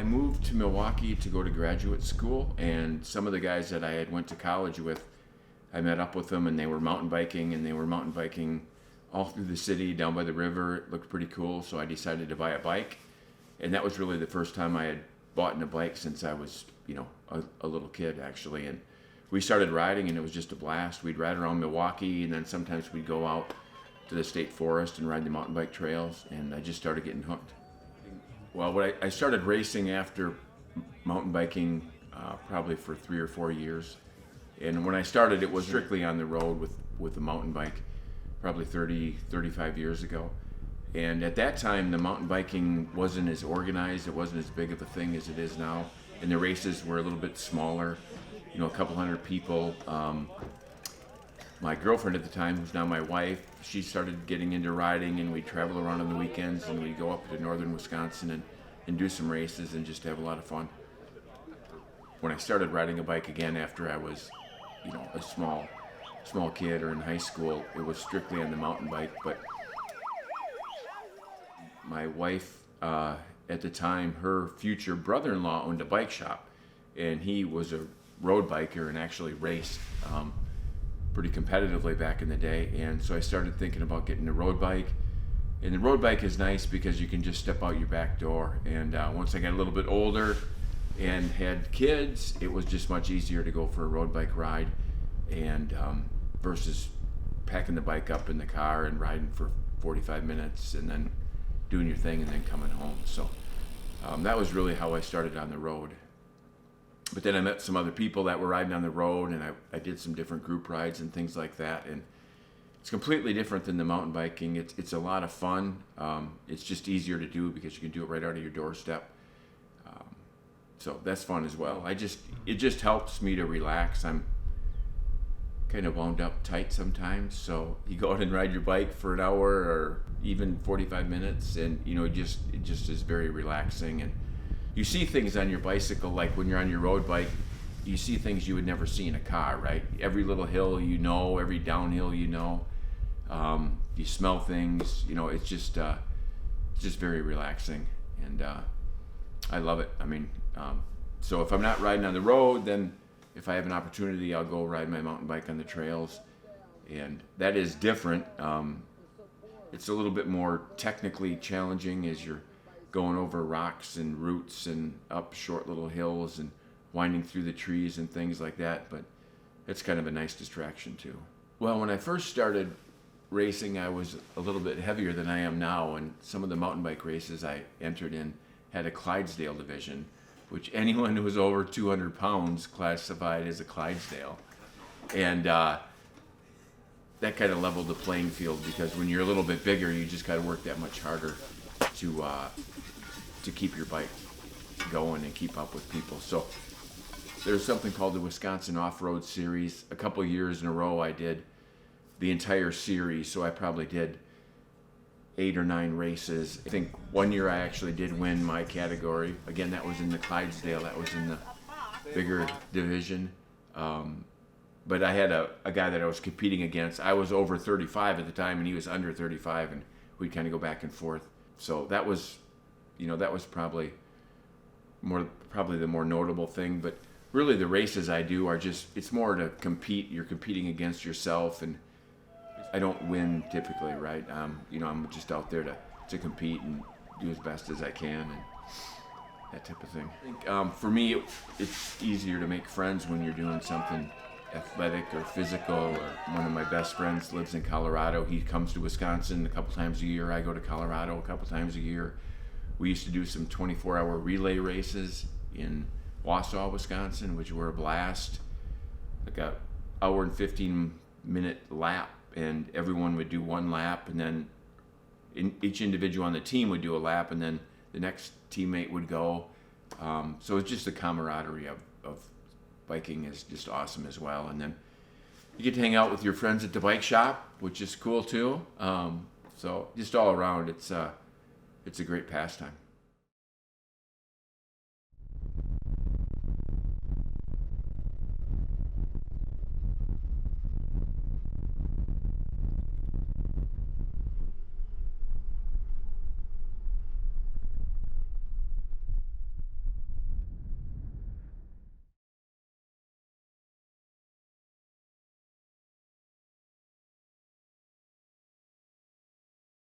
I moved to Milwaukee to go to graduate school, and some of the guys that I had went to college with, I met up with them, and they were mountain biking, all through the city, down by the river. It looked pretty cool, so I decided to buy a bike, and that was really the first time I had bought a bike since I was, a little kid, actually. And we started riding, and it was just a blast. We'd ride around Milwaukee, and then sometimes we'd go out to the state forest and ride the mountain bike trails, and I just started getting hooked. Well, I started racing after mountain biking probably for 3 or 4 years. And when I started, it was strictly on the road with a mountain bike, probably 35 years ago. And at that time, the mountain biking wasn't as organized, it wasn't as big of a thing as it is now. And the races were a little bit smaller, a couple hundred people. My girlfriend at the time, who's now my wife, she started getting into riding, and we'd travel around on the weekends, and we'd go up to northern Wisconsin and do some races and just have a lot of fun. When I started riding a bike again after I was, a small kid or in high school, it was strictly on the mountain bike. But my wife, at the time, her future brother-in-law owned a bike shop, and he was a road biker and actually raced pretty competitively back in the day. And so I started thinking about getting a road bike. And the road bike is nice because you can just step out your back door. And once I got a little bit older and had kids, it was just much easier to go for a road bike ride, and versus packing the bike up in the car and riding for 45 minutes and then doing your thing and then coming home. So that was really how I started on the road. But then I met some other people that were riding on the road, and I did some different group rides and things like that. And it's completely different than the mountain biking. It's a lot of fun. It's just easier to do because you can do it right out of your doorstep. So that's fun as well. It just helps me to relax. I'm kind of wound up tight sometimes, so you go out and ride your bike for an hour or even 45 minutes, and it just is very relaxing. And you see things on your bicycle, like when you're on your road bike, you see things you would never see in a car, right? Every little hill, every downhill, you smell things, it's just very relaxing, and I love it. So if I'm not riding on the road, then if I have an opportunity, I'll go ride my mountain bike on the trails, and that is different. It's a little bit more technically challenging as you're going over rocks and roots and up short little hills and winding through the trees and things like that, but it's kind of a nice distraction too. Well, when I first started racing, I was a little bit heavier than I am now, and some of the mountain bike races I entered in had a Clydesdale division, which anyone who was over 200 pounds classified as a Clydesdale. And that kind of leveled the playing field, because when you're a little bit bigger, you just got to work that much harder to keep your bike going and keep up with people. So there's something called the Wisconsin Off-Road Series. A couple years in a row I did the entire series, so I probably did 8 or 9 races. I think one year I actually did win my category. Again, that was in the Clydesdale, that was in the bigger division. But I had a guy that I was competing against. I was over 35 at the time, and he was under 35, and we'd kind of go back and forth. So that was, that was probably the more notable thing. But really, the races I do are it's more to compete. You're competing against yourself, and I don't win typically, right? I'm just out there to compete and do as best as I can, and that type of thing. I think for me, it's easier to make friends when you're doing something athletic or physical. Or one of my best friends lives in Colorado. He comes to Wisconsin a couple times a year. I go to Colorado a couple times a year. We used to do some 24-hour relay races in Wausau, Wisconsin, which were a blast. Like a hour and 15-minute lap, and everyone would do one lap, and then each individual on the team would do a lap, and then the next teammate would go. So it's just the camaraderie of biking is just awesome as well. And then you get to hang out with your friends at the bike shop, which is cool too. So just all around, it's a great pastime.